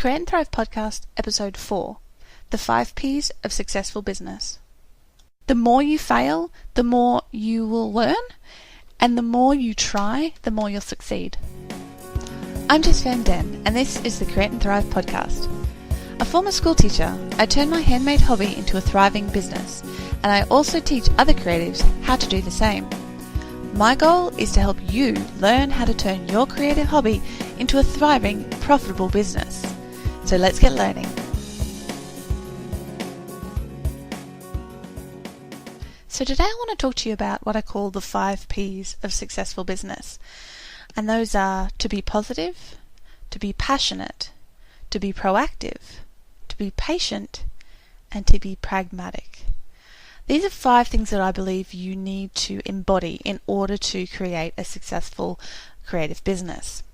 Create and Thrive Podcast, Episode 4, The 5 Ps of Successful Business. The more you fail, the more you will learn, and the more you try, the more you'll succeed. I'm Jess and this is the Create and Thrive Podcast. A former school teacher, I turned my handmade hobby into a thriving business, and I also teach other creatives how to do the same. My goal is to help you learn how to turn your creative hobby into a thriving, profitable business. So let's get learning. So today I want to talk to you about what I call the 5 Ps of successful business. And those are to be positive, to be passionate, to be proactive, to be patient, and to be pragmatic. These are 5 things that I believe you need to embody in order to create a successful creative business.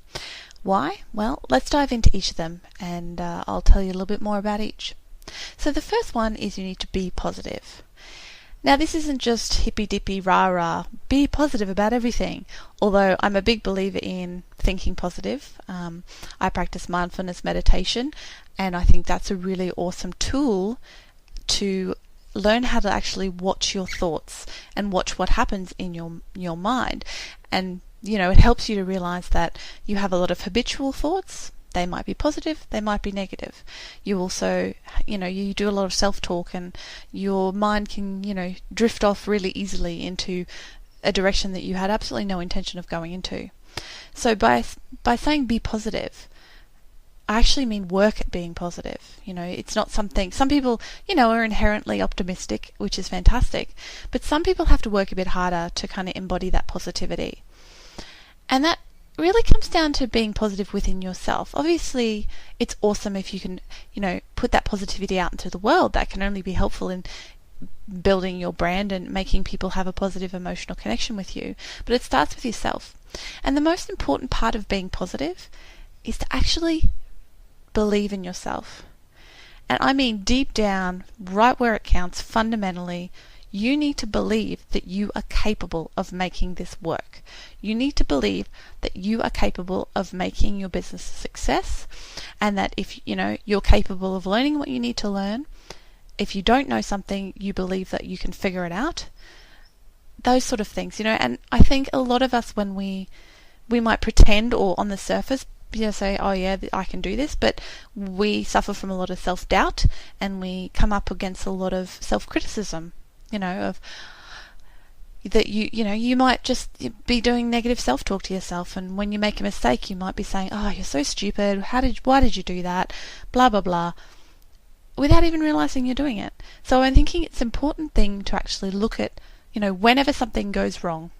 Why? Well, let's dive into each of them and I'll tell you a little bit more about each. So the first one is you need to be positive. Now this isn't just hippy-dippy rah-rah, be positive about everything, although I'm a big believer in thinking positive. I practice mindfulness meditation and I think that's a really awesome tool to learn how to actually watch your thoughts and watch what happens in your mind. And it helps you to realize that you have a lot of habitual thoughts. They might be positive, they might be negative. You also, you do a lot of self-talk and your mind can, drift off really easily into a direction that you had absolutely no intention of going into. So by saying be positive, I actually mean work at being positive. It's not something, some people, are inherently optimistic, which is fantastic, but some people have to work a bit harder to kind of embody that positivity. And that really comes down to being positive within yourself. Obviously, it's awesome if you can, put that positivity out into the world. That can only be helpful in building your brand and making people have a positive emotional connection with you. But it starts with yourself. And the most important part of being positive is to actually believe in yourself. And I mean deep down, right where it counts, fundamentally, you need to believe that you are capable of making this work. You need to believe that you are capable of making your business a success, and that if you're capable of learning what you need to learn, if you don't know something, you believe that you can figure it out. Those sort of things, and I think a lot of us, when we might pretend or on the surface say, oh yeah, I can do this, but we suffer from a lot of self-doubt and we come up against a lot of self-criticism, of that you might just be doing negative self-talk to yourself, and when you make a mistake you might be saying, oh, you're so stupid, why did you do that, blah blah blah, without even realizing you're doing it. So I'm thinking it's an important thing to actually look at, whenever something goes wrong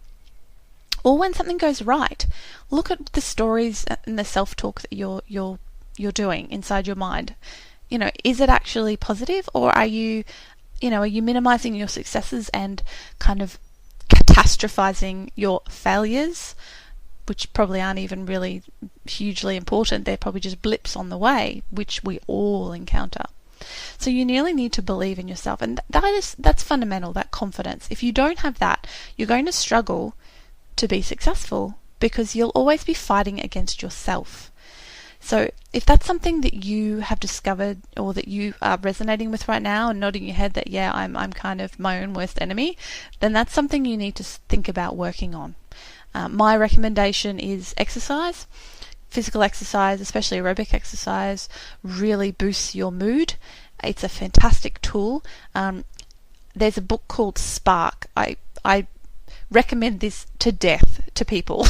or when something goes right, look at the stories and the self-talk that you're doing inside your mind. Is it actually positive, or are you minimizing your successes and kind of catastrophizing your failures, which probably aren't even really hugely important? They're probably just blips on the way, which we all encounter. So you nearly need to believe in yourself, and that's fundamental, that confidence. If you don't have that, you're going to struggle to be successful because you'll always be fighting against yourself. So if that's something that you have discovered or that you are resonating with right now and nodding your head that, yeah, I'm kind of my own worst enemy, then that's something you need to think about working on. My recommendation is exercise. Physical exercise, especially aerobic exercise, really boosts your mood. It's a fantastic tool. There's a book called Spark. I recommend this to death to people.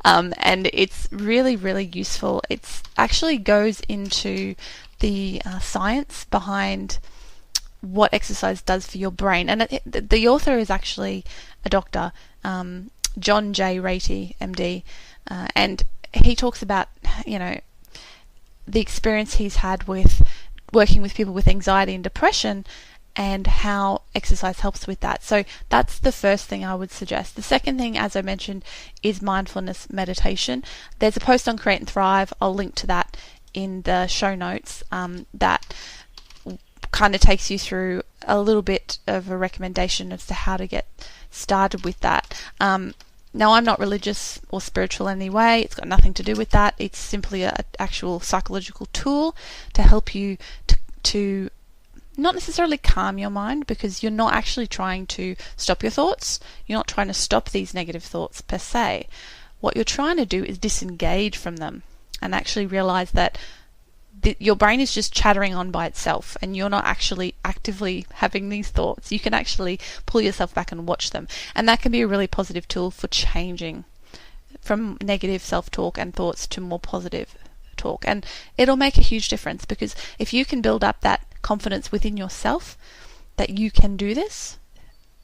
And it's really, really useful. It actually goes into the science behind what exercise does for your brain. And the author is actually a doctor, John J. Ratey, MD, and he talks about, the experience he's had with working with people with anxiety and depression and how exercise helps with that. So that's the first thing I would suggest. The second thing, as I mentioned, is mindfulness meditation. There's a post on Create and Thrive. I'll link to that in the show notes, that kind of takes you through a little bit of a recommendation as to how to get started with that. Now, I'm not religious or spiritual in any way. It's got nothing to do with that. It's simply an actual psychological tool to help you to not necessarily calm your mind, because you're not actually trying to stop your thoughts. You're not trying to stop these negative thoughts per se. What you're trying to do is disengage from them and actually realize that your brain is just chattering on by itself and you're not actually actively having these thoughts. You can actually pull yourself back and watch them. And that can be a really positive tool for changing from negative self-talk and thoughts to more positive talk. And it'll make a huge difference, because if you can build up that confidence within yourself that you can do this,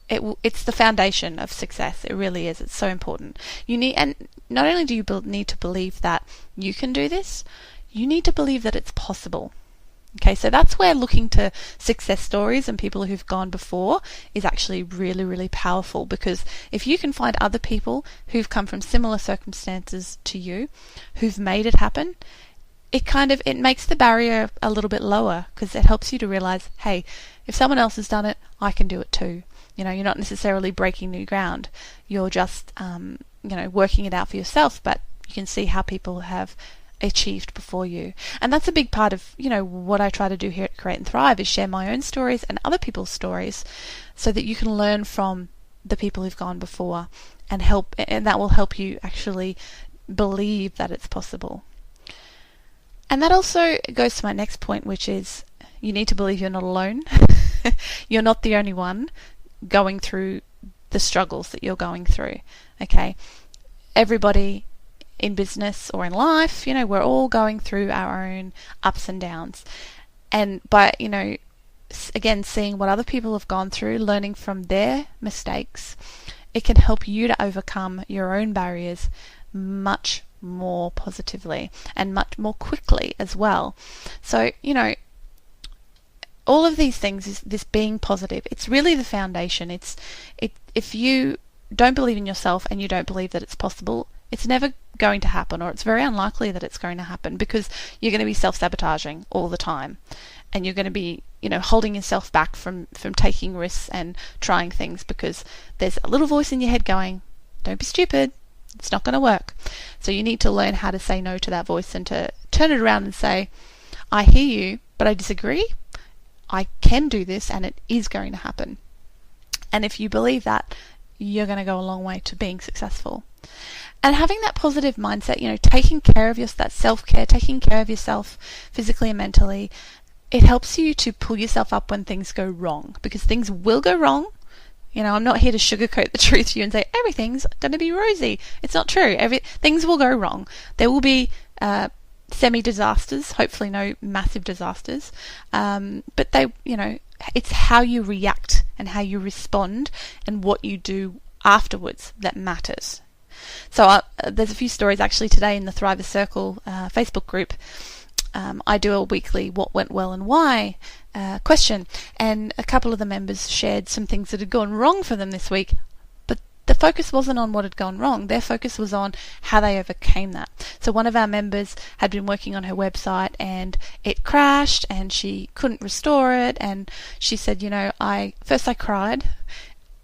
it's the foundation of success. It really is. It's so important. And not only do you need to believe that you can do this, you need to believe that it's possible. Okay, so that's where looking to success stories and people who've gone before is actually really, really powerful, because if you can find other people who've come from similar circumstances to you, who've made it happen, it makes the barrier a little bit lower, because it helps you to realize, hey, if someone else has done it, I can do it too. You're not necessarily breaking new ground. You're just, working it out for yourself, but you can see how people have achieved before you. And that's a big part of, what I try to do here at Create and Thrive, is share my own stories and other people's stories so that you can learn from the people who've gone before and that will help you actually believe that it's possible. And that also goes to my next point, which is you need to believe you're not alone. You're not the only one going through the struggles that you're going through. Okay? Everybody in business or in life, we're all going through our own ups and downs. And by, again, seeing what other people have gone through, learning from their mistakes, it can help you to overcome your own barriers much more positively and much more quickly as well. So, all of these things is this being positive. It's really the foundation. If you don't believe in yourself and you don't believe that it's possible, it's never going to happen, or it's very unlikely that it's going to happen, because you're going to be self-sabotaging all the time, and you're going to be holding yourself back from taking risks and trying things, because there's a little voice in your head going, don't be stupid, it's not going to work. So you need to learn how to say no to that voice and to turn it around and say, I hear you, but I disagree. I can do this and it is going to happen. And if you believe that, you're going to go a long way to being successful. And having that positive mindset, taking care of that self-care, taking care of yourself physically and mentally, it helps you to pull yourself up when things go wrong, because things will go wrong. I'm not here to sugarcoat the truth to you and say everything's going to be rosy. It's not true. Things will go wrong. There will be semi-disasters, hopefully no massive disasters. But it's how you react and how you respond and what you do afterwards that matters. So there's a few stories actually today in the Thriver Circle Facebook group. I do a weekly what went well and why question, and a couple of the members shared some things that had gone wrong for them this week, but the focus wasn't on what had gone wrong. Their focus was on how they overcame that. So one of our members had been working on her website and it crashed and she couldn't restore it, and she said, I cried,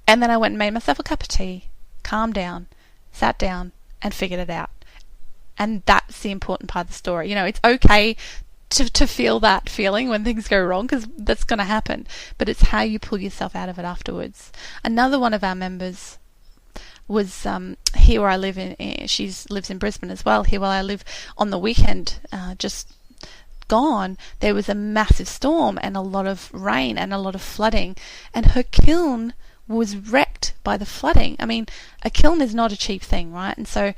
and then I went and made myself a cup of tea, calmed down, sat down and figured it out. And that's the important part of the story. It's okay to feel that feeling when things go wrong, because that's going to happen. But it's how you pull yourself out of it afterwards. Another one of our members was here where I live she lives in Brisbane as well. Here where I live, on the weekend, just gone, there was a massive storm and a lot of rain and a lot of flooding. And her kiln was wrecked by the flooding. I mean, a kiln is not a cheap thing, right? And so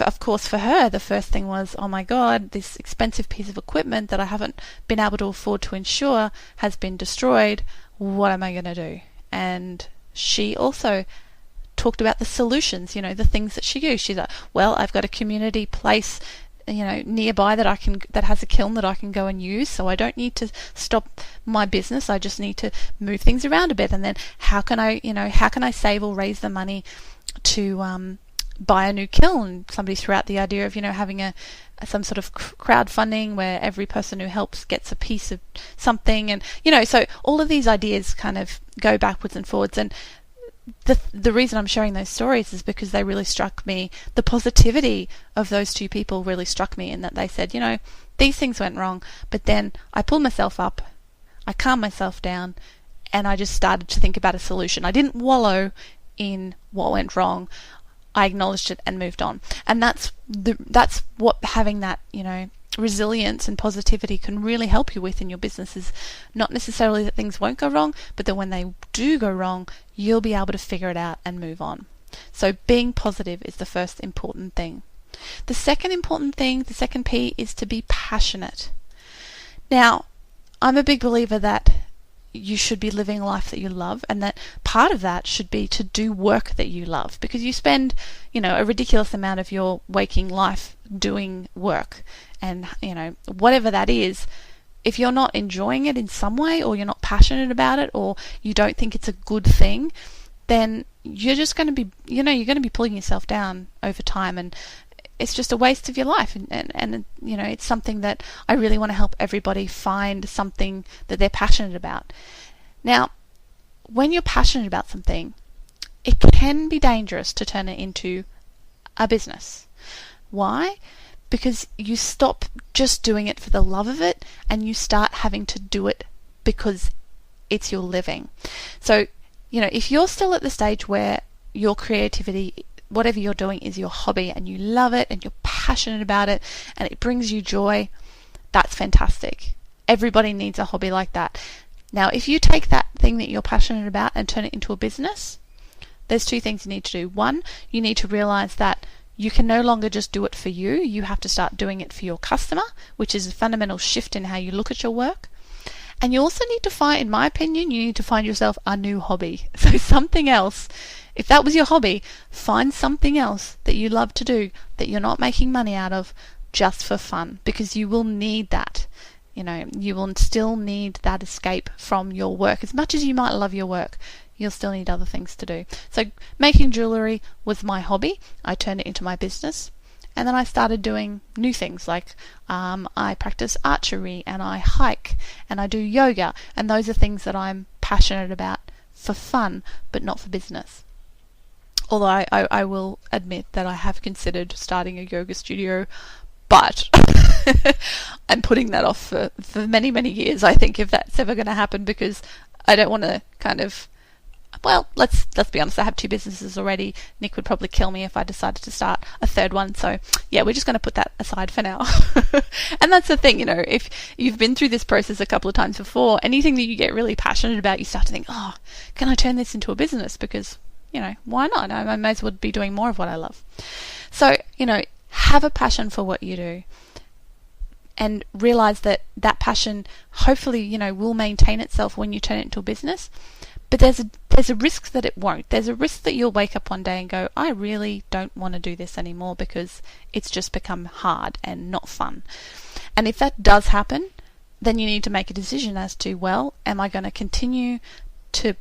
of course, for her, the first thing was, oh my God, this expensive piece of equipment that I haven't been able to afford to insure has been destroyed. What am I going to do? And she also talked about the solutions, the things that she used. She's like, well, I've got a community place, nearby that has a kiln that I can go and use, so I don't need to stop my business. I just need to move things around a bit. And then how can I save or raise the money to buy a new kiln? Somebody threw out the idea of having some sort of crowdfunding where every person who helps gets a piece of something, and so all of these ideas kind of go backwards and forwards. And the reason I'm sharing those stories is because they really struck me. The positivity of those two people really struck me, in that they said, these things went wrong, but then I pulled myself up, I calmed myself down, and I just started to think about a solution. I didn't wallow in what went wrong. I acknowledged it and moved on. And that's what having that, resilience and positivity can really help you with in your business. Is not necessarily that things won't go wrong, but that when they do go wrong, you'll be able to figure it out and move on. So being positive is the first important thing. The second important thing, the second P, is to be passionate. Now, I'm a big believer that you should be living a life that you love, and that part of that should be to do work that you love, because you spend, a ridiculous amount of your waking life doing work, and, whatever that is, if you're not enjoying it in some way, or you're not passionate about it, or you don't think it's a good thing, then you're just going to be, you're going to be pulling yourself down over time, and it's just a waste of your life. And it's something that I really want to help everybody find something that they're passionate about. Now, when you're passionate about something, it can be dangerous to turn it into a business. Why? Because you stop just doing it for the love of it, and you start having to do it because it's your living. So, if you're still at the stage where your creativity, whatever you're doing, is your hobby, and you love it and you're passionate about it and it brings you joy, that's fantastic. Everybody needs a hobby like that. Now, if you take that thing that you're passionate about and turn it into a business, there's two things you need to do. One, you need to realize that you can no longer just do it for you. You have to start doing it for your customer, which is a fundamental shift in how you look at your work. And you also need to find, in my opinion, you need to find yourself a new hobby. So something else. If that was your hobby, find something else that you love to do that you're not making money out of just for fun, because you will need that. You will still need that escape from your work. As much as you might love your work, you'll still need other things to do. So making jewellery was my hobby. I turned it into my business. And then I started doing new things, like I practice archery, and I hike, and I do yoga. And those are things that I'm passionate about for fun, but not for business. Although I will admit that I have considered starting a yoga studio, but I'm putting that off for many, many years, I think, if that's ever going to happen, because I don't want to let's be honest, I have two businesses already. Nick would probably kill me if I decided to start a third one. So yeah, we're just going to put that aside for now. And that's the thing, if you've been through this process a couple of times before, anything that you get really passionate about, you start to think, oh, can I turn this into a business? Because, why not? I may as well be doing more of what I love. So, have a passion for what you do, and realize that that passion hopefully, will maintain itself when you turn it into a business. But there's a risk that it won't. There's a risk that you'll wake up one day and go, I really don't want to do this anymore because it's just become hard and not fun. And if that does happen, then you need to make a decision as to, well, am I going to continue to,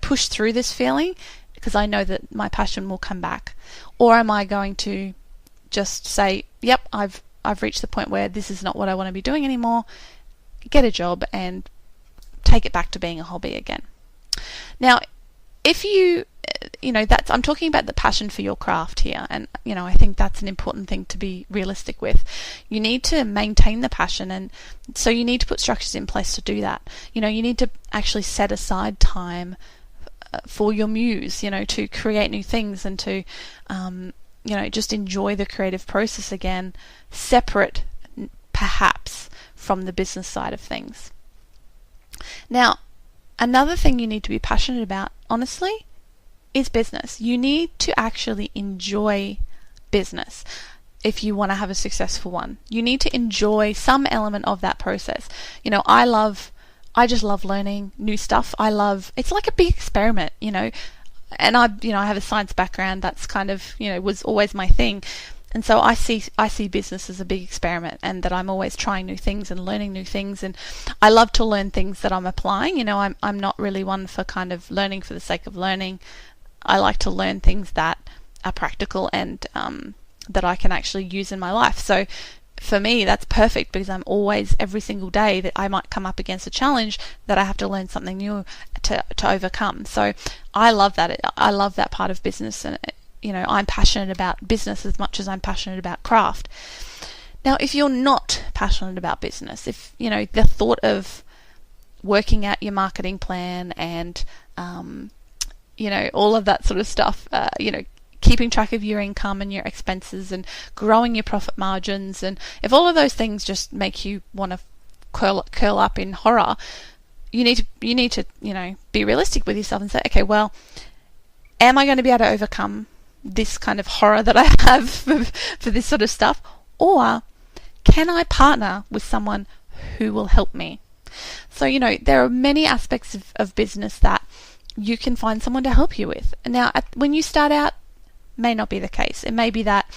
push through this feeling because I know that my passion will come back? Or am I going to just say, yep, I've reached the point where this is not what I want to be doing anymore, get a job and take it back to being a hobby again? Now, if I'm talking about the passion for your craft here, and I think that's an important thing to be realistic with. You need to maintain the passion, and so you need to put structures in place to do that. You need to actually set aside time for your muse, to create new things, and to just enjoy the creative process again, separate perhaps from the business side of things. Now, another thing you need to be passionate about, honestly, is business. You need to actually enjoy business if you want to have a successful one. You need to enjoy some element of that process. I just love learning new stuff. It's like a big experiment, and I have a science background. That's kind of, was always my thing. And so I see business as a big experiment, and that I'm always trying new things and learning new things. And I love to learn things that I'm applying. I'm not really one for kind of learning for the sake of learning. I like to learn things that are practical and that I can actually use in my life. So, for me, that's perfect because I'm always, every single day that I might come up against a challenge that I have to learn something new to overcome. So I love that. I love that part of business, and I'm passionate about business as much as I'm passionate about craft. Now, if you're not passionate about business, if the thought of working out your marketing plan and all of that sort of stuff, keeping track of your income and your expenses and growing your profit margins, and if all of those things just make you want to curl up in horror, you need to be realistic with yourself and say, okay, well, am I going to be able to overcome this kind of horror that I have for this sort of stuff, or can I partner with someone who will help me? So there are many aspects of business that you can find someone to help you with. Now, when you start out, may not be the case. It may be that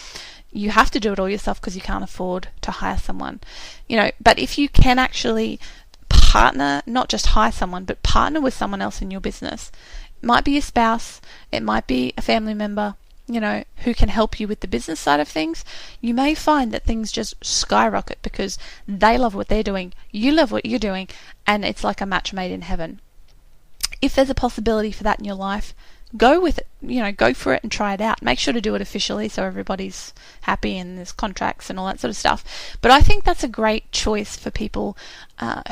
you have to do it all yourself because you can't afford to hire someone. But if you can actually partner, not just hire someone, but partner with someone else in your business, it might be your spouse, it might be a family member, who can help you with the business side of things, you may find that things just skyrocket because they love what they're doing, you love what you're doing, and it's like a match made in heaven. If there's a possibility for that in your life, go with it, go for it and try it out. Make sure to do it officially so everybody's happy and there's contracts and all that sort of stuff. But I think that's a great choice for people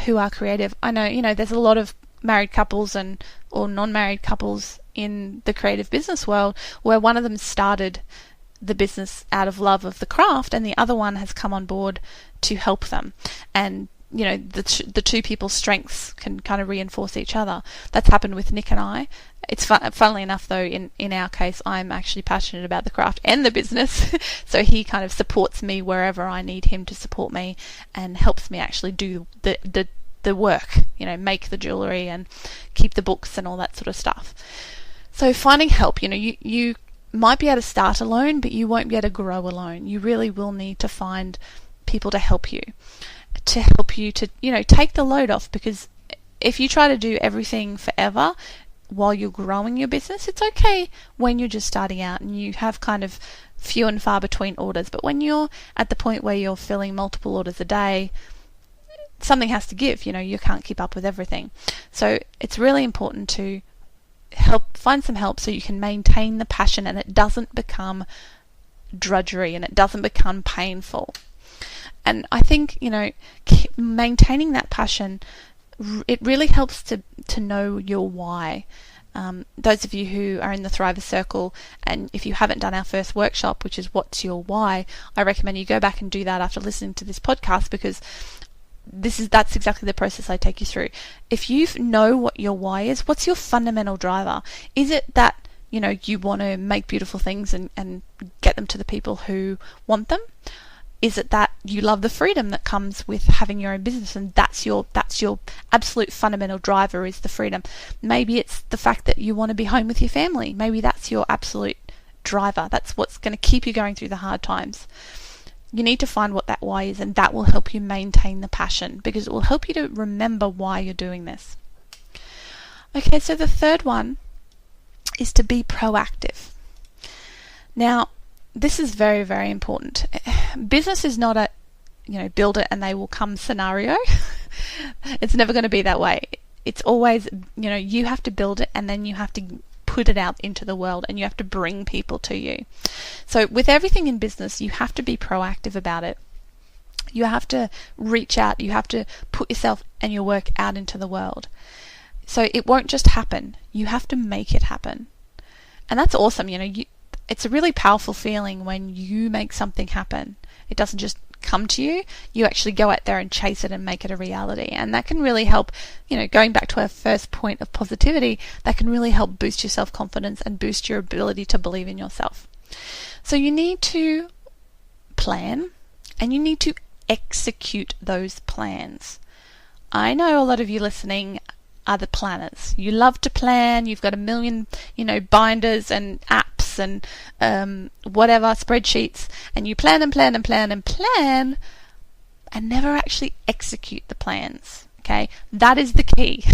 who are creative. I know, there's a lot of married couples or non-married couples in the creative business world where one of them started the business out of love of the craft and the other one has come on board to help them. And the two people's strengths can kind of reinforce each other. That's happened with Nick and I. It's funnily enough, though, in our case, I'm actually passionate about the craft and the business, so he kind of supports me wherever I need him to support me and helps me actually do the work, make the jewellery and keep the books and all that sort of stuff. So finding help, you might be able to start alone, but you won't be able to grow alone. You really will need to find people to help you to take the load off, because if you try to do everything forever while you're growing your business, it's okay when you're just starting out and you have kind of few and far between orders, but when you're at the point where you're filling multiple orders a day, something has to give. You can't keep up with everything. So it's really important to find some help so you can maintain the passion and it doesn't become drudgery and it doesn't become painful. And I think, maintaining that passion, it really helps to know your why. Those of you who are in the Thriver Circle, and if you haven't done our first workshop, which is What's Your Why, I recommend you go back and do that after listening to this podcast, because that's exactly the process I take you through. If you know what your why is, what's your fundamental driver? Is it that you want to make beautiful things and get them to the people who want them? Is it that you love the freedom that comes with having your own business, and that's your absolute fundamental driver, is the freedom? Maybe it's the fact that you want to be home with your family. Maybe that's your absolute driver. That's what's going to keep you going through the hard times. You need to find what that why is, and that will help you maintain the passion, because it will help you to remember why you're doing this. Okay, so the third one is to be proactive. Now, this is very, very important. Business is not a, build it and they will come scenario. It's never going to be that way. It's always, you have to build it and then you have to put it out into the world and you have to bring people to you. So with everything in business, you have to be proactive about it. You have to reach out. You have to put yourself and your work out into the world. So it won't just happen. You have to make it happen. And that's awesome. It's a really powerful feeling when you make something happen. It doesn't just come to you. You actually go out there and chase it and make it a reality. And that can really help, going back to our first point of positivity, that can really help boost your self-confidence and boost your ability to believe in yourself. So you need to plan and you need to execute those plans. I know a lot of you listening are the planners. You love to plan. You've got a million, binders and apps and whatever, spreadsheets, and you plan and plan and plan and plan and never actually execute the plans. Okay, that is the key.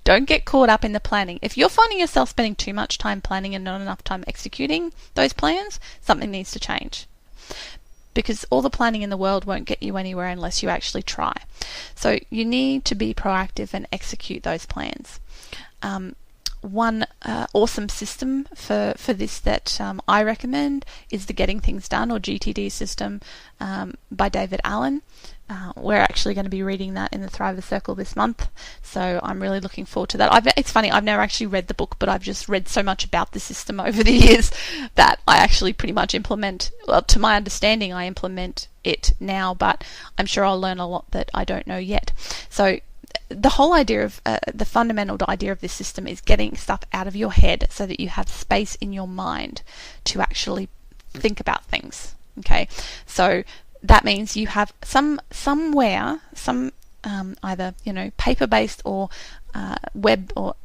Don't get caught up in the planning. If you're finding yourself spending too much time planning and not enough time executing those plans, something needs to change. because all the planning in the world won't get you anywhere unless you actually try. So you need to be proactive and execute those plans. One awesome system for this that I recommend is the Getting Things Done, or GTD system, by David Allen. We're actually going to be reading that in the Thriver Circle this month, so I'm really looking forward to that. It's funny, I've never actually read the book, but I've just read so much about the system over the years that I actually pretty much implement, well, to my understanding, I implement it now, but I'm sure I'll learn a lot that I don't know yet. So the whole idea of the fundamental idea of this system is getting stuff out of your head so that you have space in your mind to actually think about things. Okay, so that means you have some either paper-based or web or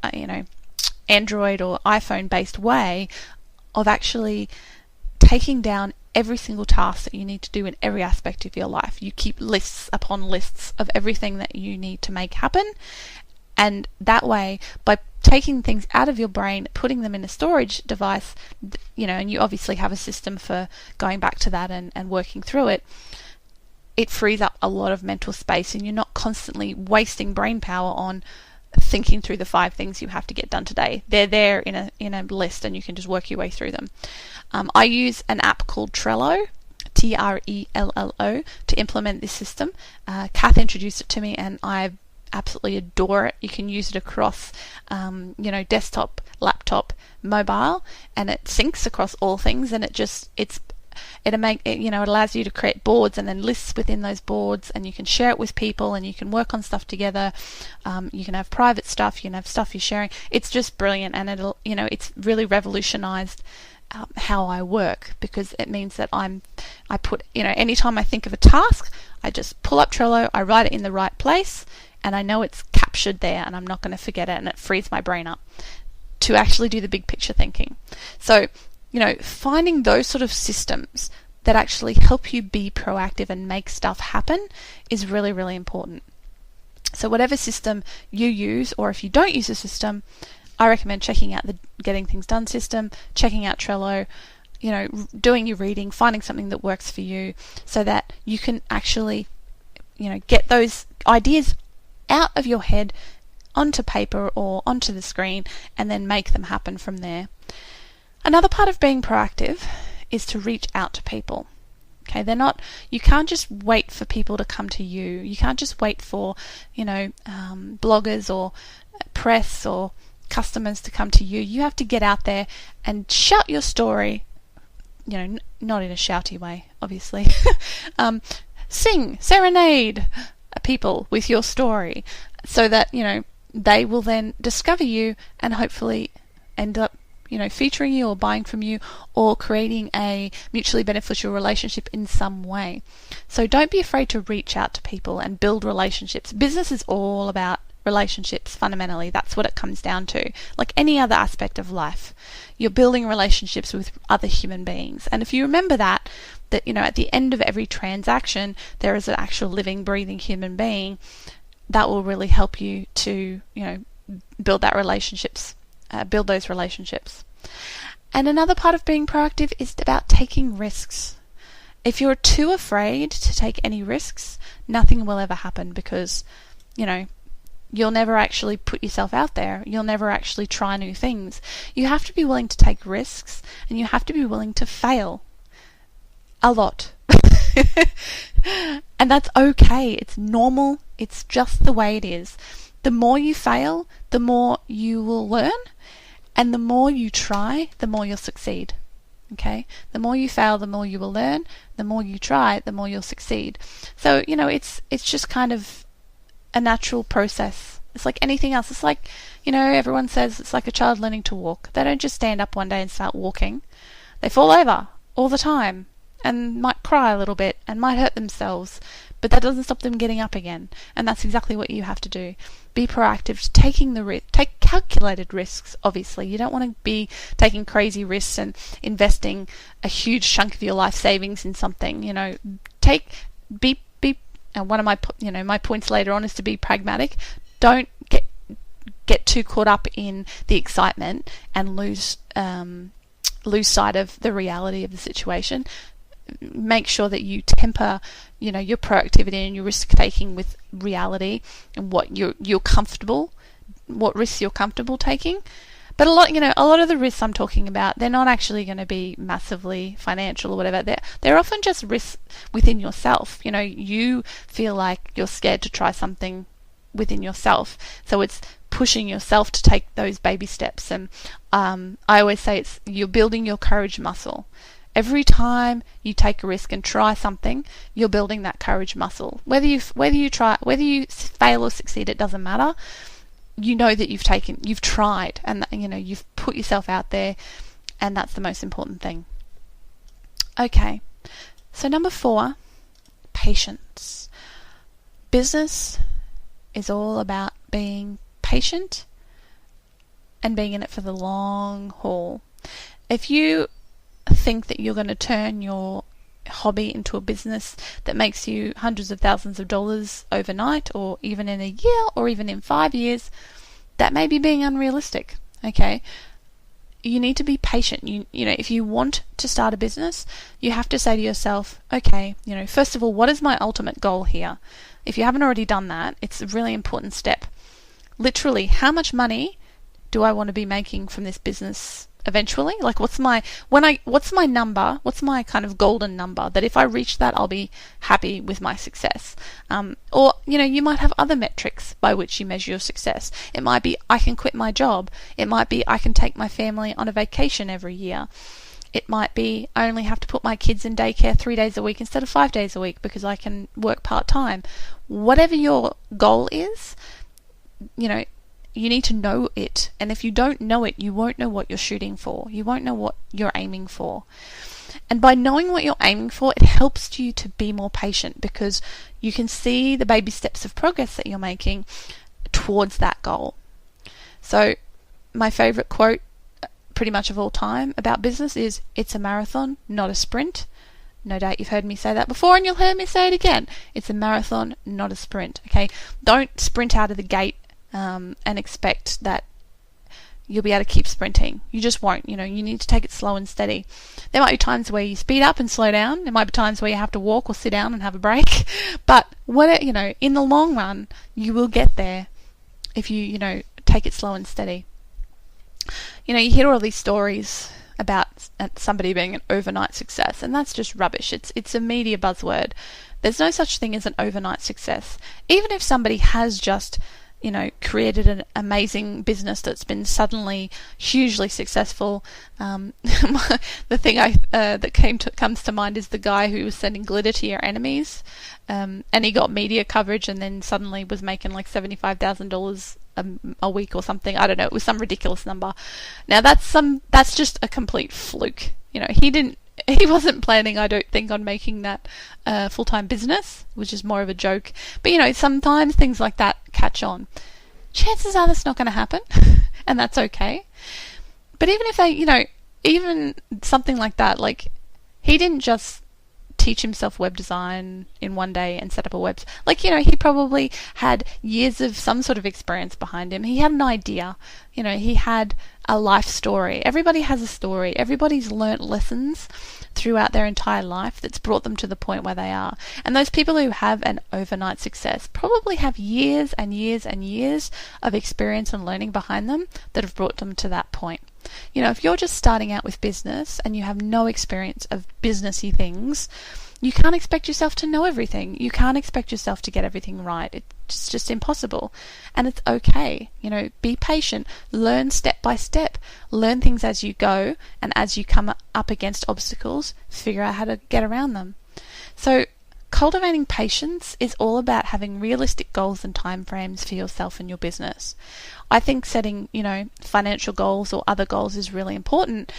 Android or iPhone-based way of actually taking down every single task that you need to do in every aspect of your life. You keep lists upon lists of everything that you need to make happen, and that way, by taking things out of your brain, putting them in a storage device, and you obviously have a system for going back to that and working through it, it frees up a lot of mental space, and you're not constantly wasting brain power on thinking through the 5 things you have to get done today. They're there in a list, and you can just work your way through them. I use an app called Trello, Trello, to implement this system. Kath introduced it to me, and I absolutely adore it. You can use it across, desktop, laptop, mobile, and it syncs across all things. And it allows you to create boards and then lists within those boards, and you can share it with people, and you can work on stuff together. You can have private stuff, you can have stuff you're sharing. It's just brilliant, and it's really revolutionized how I work, because it means that I put, anytime I think of a task, I just pull up Trello, I write it in the right place, and I know it's captured there, and I'm not going to forget it, and it frees my brain up to actually do the big picture thinking. So, finding those sort of systems that actually help you be proactive and make stuff happen is really, really important. So whatever system you use, or if you don't use a system, I recommend checking out the Getting Things Done system, checking out Trello, doing your reading, finding something that works for you, so that you can actually, get those ideas out of your head onto paper or onto the screen, and then make them happen from there. Another part of being proactive is to reach out to people. Okay, you can't just wait for people to come to you. You can't just wait for, bloggers or press or customers to come to you. You have to get out there and shout your story, not in a shouty way, obviously. Serenade people with your story, so that, they will then discover you and hopefully end up featuring you or buying from you, or creating a mutually beneficial relationship in some way. So don't be afraid to reach out to people and build relationships. Business is all about relationships, fundamentally. That's what it comes down to. Like any other aspect of life, you're building relationships with other human beings. And if you remember that at the end of every transaction, there is an actual living, breathing human being, that will really help you to, build those relationships. And another part of being proactive is about taking risks. If you're too afraid to take any risks, nothing will ever happen, because, you'll never actually put yourself out there. You'll never actually try new things. You have to be willing to take risks, and you have to be willing to fail a lot. And that's okay. It's normal. It's just the way it is. The more you fail, the more you will learn, and the more you try, the more you'll succeed. Okay? The more you fail, the more you will learn. The more you try, the more you'll succeed. So, it's just kind of a natural process. It's like anything else. It's like, everyone says it's like a child learning to walk. They don't just stand up one day and start walking. They fall over all the time, and might cry a little bit, and might hurt themselves, but that doesn't stop them getting up again. And that's exactly what you have to do. Be proactive, take calculated risks. Obviously, you don't want to be taking crazy risks and investing a huge chunk of your life savings in something. And one of my points later on is to be pragmatic. Don't get too caught up in the excitement and lose sight of the reality of the situation. make sure that you temper, your proactivity and your risk taking with reality and what you're comfortable, what risks you're comfortable taking. But a lot of the risks I'm talking about, they're not actually going to be massively financial or whatever. They're often just risks within yourself. You feel like you're scared to try something within yourself, so it's pushing yourself to take those baby steps. And I always say you're building your courage muscle. Every time you take a risk and try something, you're building that courage muscle. Whether you fail or succeed, it doesn't matter. You know that you've tried, and you've put yourself out there, and that's the most important thing. Okay, so number 4, patience. Business is all about being patient and being in it for the long haul. If you think that you're going to turn your hobby into a business that makes you hundreds of thousands of dollars overnight, or even in a year, or even in 5 years, that may be being unrealistic. Okay, you need to be patient. If you want to start a business, you have to say to yourself, okay, first of all, what is my ultimate goal here? If you haven't already done that, it's a really important step. Literally, how much money do I want to be making from this business eventually? Like, what's my number? What's my kind of golden number that if I reach that, I'll be happy with my success? Or you might have other metrics by which you measure your success. It might be I can quit my job. It might be I can take my family on a vacation every year. It might be I only have to put my kids in daycare 3 days a week instead of 5 days a week because I can work part-time. Whatever your goal is, you need to know it. And if you don't know it, you won't know what you're shooting for. You won't know what you're aiming for. And by knowing what you're aiming for, it helps you to be more patient, because you can see the baby steps of progress that you're making towards that goal. So my favorite quote pretty much of all time about business is, it's a marathon, not a sprint. No doubt you've heard me say that before, and you'll hear me say it again. It's a marathon, not a sprint. Okay, don't sprint out of the gate and expect that you'll be able to keep sprinting. You just won't. You need to take it slow and steady. There might be times where you speed up and slow down. There might be times where you have to walk or sit down and have a break. But in the long run, you will get there if you take it slow and steady. You hear all these stories about somebody being an overnight success, and that's just rubbish. It's a media buzzword. There's no such thing as an overnight success. Even if somebody has just created an amazing business that's been suddenly hugely successful. The thing that comes to mind is the guy who was sending glitter to your enemies, and he got media coverage, and then suddenly was making like $75,000 a week or something. I don't know. It was some ridiculous number. Now that's just a complete fluke. He wasn't planning, I don't think, on making that full-time business, which is more of a joke. But, sometimes things like that catch on. Chances are that's not going to happen, and that's okay. But even if even something like that, like, he didn't just teach himself web design in one day and set up a website. Like, he probably had years of some sort of experience behind him. He had an idea. He had a life story. Everybody has a story. Everybody's learnt lessons throughout their entire life that's brought them to the point where they are. And those people who have an overnight success probably have years and years and years of experience and learning behind them that have brought them to that point. If you're just starting out with business and you have no experience of businessy things, you can't expect yourself to know everything. You can't expect yourself to get everything right. It's just impossible. And it's okay. Be patient. Learn step by step. Learn things as you go, and as you come up against obstacles, figure out how to get around them. So cultivating patience is all about having realistic goals and timeframes for yourself and your business. I think setting, financial goals or other goals is really important.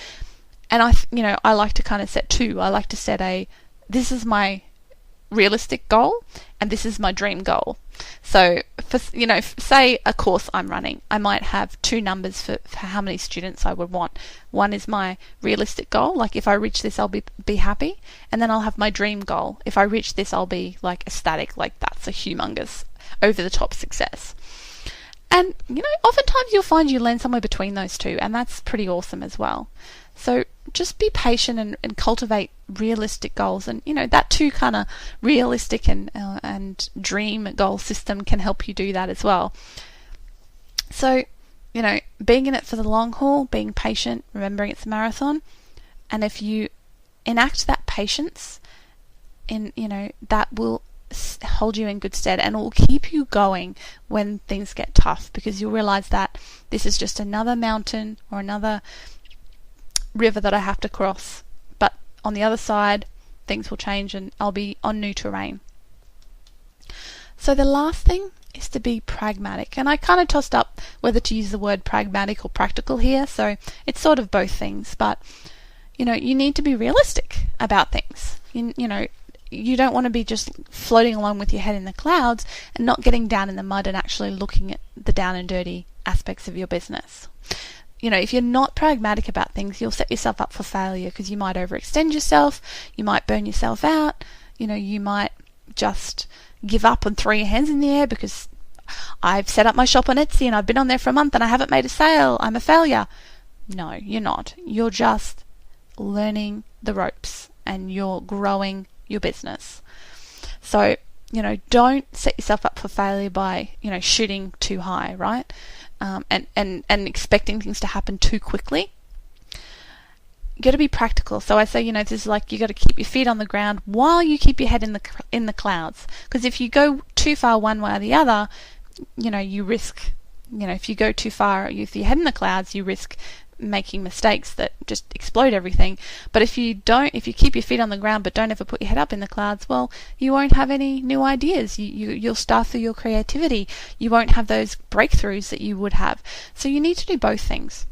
And I like to kind of set two. I like to set this is my realistic goal and this is my dream goal. So for say a course I'm running, I might have two numbers for how many students I would want. One is my realistic goal, like if I reach this I'll be happy, and then I'll have my dream goal. If I reach this I'll be like ecstatic, like that's a humongous over the top success. And oftentimes you'll find you land somewhere between those two, and that's pretty awesome as well. So just be patient and cultivate realistic goals. And that too, kind of realistic and dream goal system can help you do that as well. So being in it for the long haul, being patient, remembering it's a marathon, and if you enact that patience, that will hold you in good stead, and it will keep you going when things get tough, because you'll realize that this is just another mountain or another river that I have to cross, but on the other side things will change and I'll be on new terrain. So the last thing is to be pragmatic, and I kind of tossed up whether to use the word pragmatic or practical here, so it's sort of both things, but you need to be realistic about things. You don't want to be just floating along with your head in the clouds and not getting down in the mud and actually looking at the down and dirty aspects of your business. If you're not pragmatic about things, you'll set yourself up for failure, because you might overextend yourself, you might burn yourself out, you might just give up and throw your hands in the air because I've set up my shop on Etsy and I've been on there for a month and I haven't made a sale, I'm a failure. No, you're not. You're just learning the ropes and you're growing your business. So, don't set yourself up for failure by, shooting too high, right? And expecting things to happen too quickly. You got to be practical. So I say, this is like, you got to keep your feet on the ground while you keep your head in the clouds. Because if you go too far one way or the other, you risk, if you go too far, if you head in the clouds, you risk making mistakes that just explode everything. But if you keep your feet on the ground but don't ever put your head up in the clouds, well, you won't have any new ideas. You'll stifle your creativity. You won't have those breakthroughs that you would have. So you need to do both things.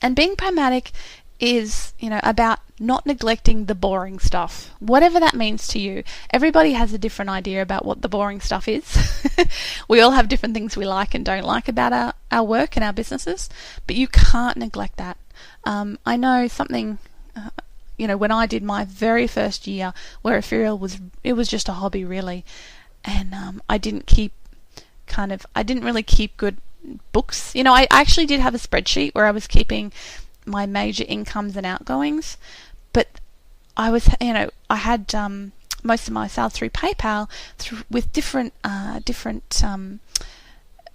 And being pragmatic is, about not neglecting the boring stuff, whatever that means to you. Everybody has a different idea about what the boring stuff is. We all have different things we like and don't like about our work and our businesses, but you can't neglect that. I know something, when I did my very first year where ethereal was just a hobby really, and I didn't really keep good books. I actually did have a spreadsheet where I was keeping my major incomes and outgoings, but I had most of my sales through PayPal with different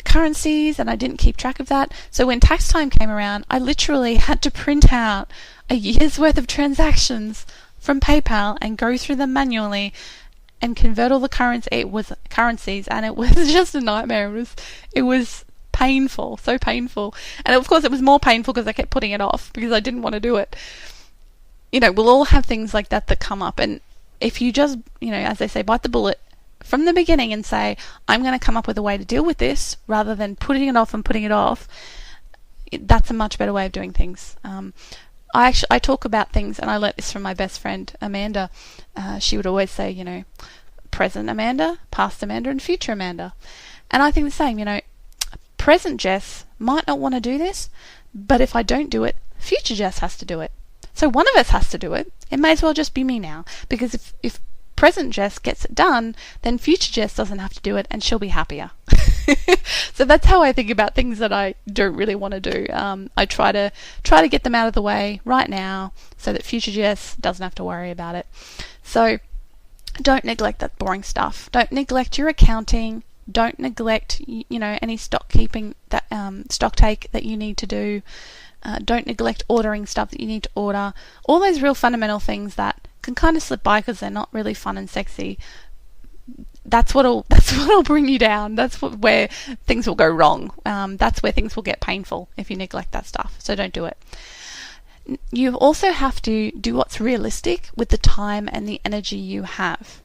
currencies, and I didn't keep track of that. So when tax time came around, I literally had to print out a year's worth of transactions from PayPal and go through them manually and convert all the currencies, and it was just a nightmare. It was painful, so painful. And of course it was more painful because I kept putting it off because I didn't want to do it. We'll all have things like that come up, and if you just, as they say, bite the bullet from the beginning and say, I'm going to come up with a way to deal with this rather than putting it off, that's a much better way of doing things. I talk about things, and I learnt this from my best friend Amanda. She would always say, present Amanda, past Amanda, and future Amanda. And I think the same, present Jess might not want to do this, but if I don't do it, future Jess has to do it. So one of us has to do it. It may as well just be me now, because if present Jess gets it done, then future Jess doesn't have to do it and she'll be happier. So that's how I think about things that I don't really want to do. I try to get them out of the way right now so that future Jess doesn't have to worry about it. So don't neglect that boring stuff. Don't neglect your accounting. Don't neglect, any stock keeping, that stock take that you need to do. Don't neglect ordering stuff that you need to order. All those real fundamental things that can kind of slip by because they're not really fun and sexy. That's what'll bring you down. That's where things will go wrong. That's where things will get painful if you neglect that stuff. So don't do it. You also have to do what's realistic with the time and the energy you have.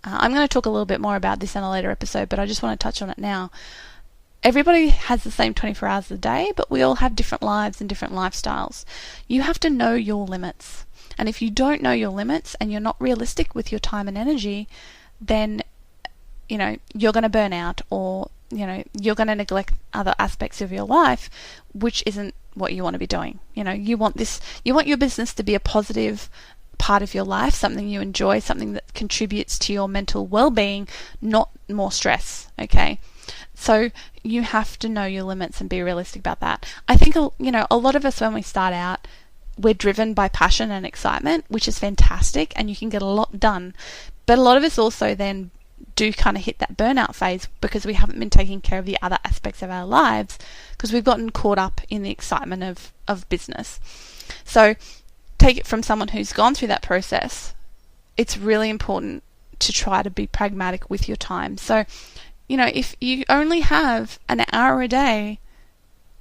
I'm going to talk a little bit more about this in a later episode, but I just want to touch on it now. Everybody has the same 24 hours a day, but we all have different lives and different lifestyles. You have to know your limits. And if you don't know your limits and you're not realistic with your time and energy, then, you're going to burn out, or, you're going to neglect other aspects of your life, which isn't what you want to be doing. You want your business to be a positive part of your life, something you enjoy, something that contributes to your mental well-being, not more stress. Okay, so you have to know your limits and be realistic about that. I think a lot of us, when we start out, we're driven by passion and excitement, which is fantastic, and you can get a lot done. But a lot of us also then do kind of hit that burnout phase because we haven't been taking care of the other aspects of our lives because we've gotten caught up in the excitement of business. So take it from someone who's gone through that process. It's really important to try to be pragmatic with your time. So, if you only have an hour a day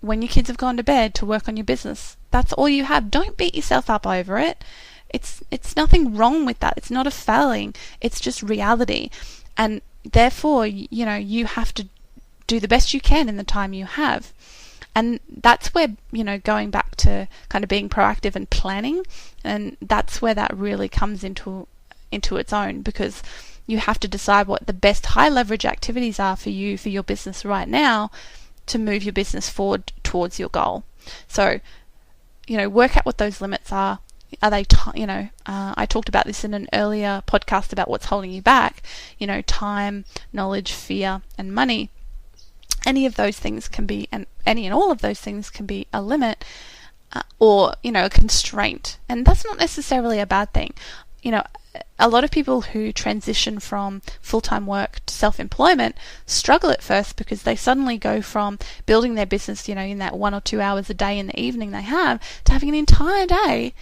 when your kids have gone to bed to work on your business, that's all you have. Don't beat yourself up over it. It's nothing wrong with that. It's not a failing. It's just reality. And therefore, you have to do the best you can in the time you have. And that's where, going back to kind of being proactive and planning, and that's where that really comes into its own, because you have to decide what the best high leverage activities are for you, for your business right now, to move your business forward towards your goal. So, work out what those limits are. Are they, I talked about this in an earlier podcast about what's holding you back, time, knowledge, fear, and money. Any of those things can be, and any and all of those things can be a limit or, a constraint. And that's not necessarily a bad thing. A lot of people who transition from full-time work to self-employment struggle at first because they suddenly go from building their business, in that 1 or 2 hours a day in the evening they have, to having an entire day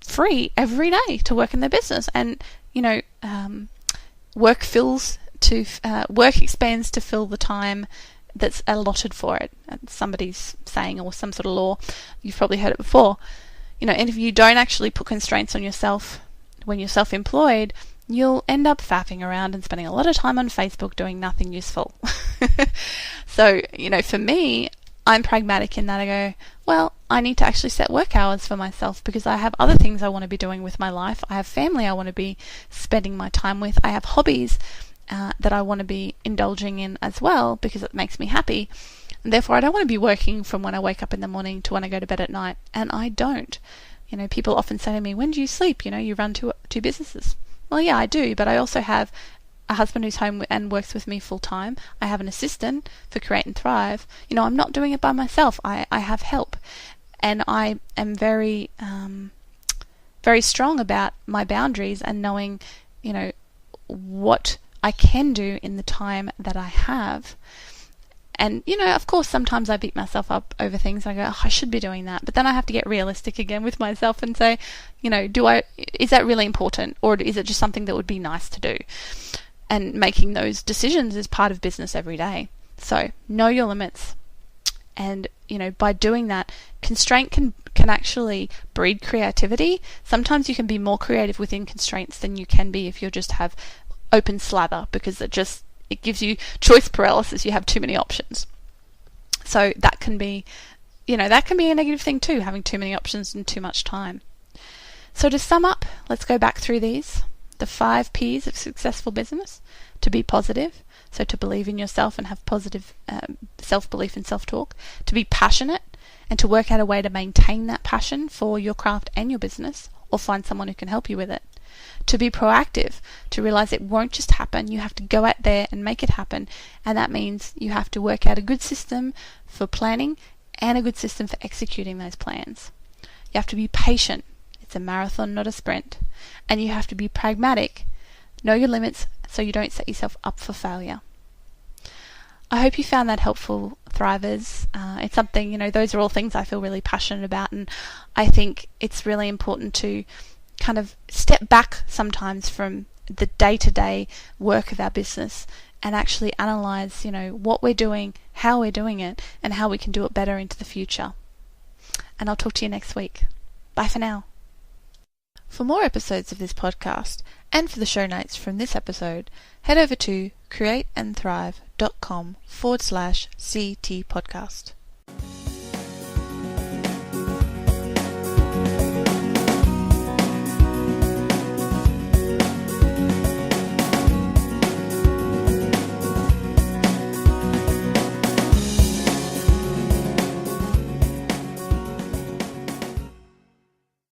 free every day to work in their business. And, work expands to fill the time that's allotted for it. Somebody's saying, or some sort of law, you've probably heard it before. And if you don't actually put constraints on yourself when you're self-employed, you'll end up faffing around and spending a lot of time on Facebook doing nothing useful. So, for me, I'm pragmatic in that I go, well, I need to actually set work hours for myself because I have other things I want to be doing with my life. I have family I want to be spending my time with. I have hobbies that I want to be indulging in as well because it makes me happy. And therefore, I don't want to be working from when I wake up in the morning to when I go to bed at night. And I don't. People often say to me, when do you sleep? You run two businesses. Well, yeah, I do, but I also have a husband who's home and works with me full time. I have an assistant for Create and Thrive. I'm not doing it by myself. I have help. And I am very, very strong about my boundaries and knowing, what I can do in the time that I have. And, of course, sometimes I beat myself up over things. I go, I should be doing that. But then I have to get realistic again with myself and say, is that really important? Or is it just something that would be nice to do? And making those decisions is part of business every day. So know your limits. And, by doing that, constraint can actually breed creativity. Sometimes you can be more creative within constraints than you can be if you just have open slather, because it gives you choice paralysis. You have too many options. So that can be, a negative thing too, having too many options and too much time. So to sum up, let's go back through these. The 5 P's of successful business: to be positive, so to believe in yourself and have positive self-belief and self-talk; to be passionate, and to work out a way to maintain that passion for your craft and your business, or find someone who can help you with it; to be proactive, to realize it won't just happen. You have to go out there and make it happen, and that means you have to work out a good system for planning and a good system for executing those plans. You have to be patient. It's a marathon, not a sprint. And you have to be pragmatic. Know your limits so you don't set yourself up for failure. I hope you found that helpful, Thrivers. It's something, those are all things I feel really passionate about, and I think it's really important to kind of step back sometimes from the day-to-day work of our business and actually analyze, what we're doing, how we're doing it, and how we can do it better into the future. And I'll talk to you next week. Bye for now. For more episodes of this podcast, and for the show notes from this episode, head over to createandthrive.com/CT podcast.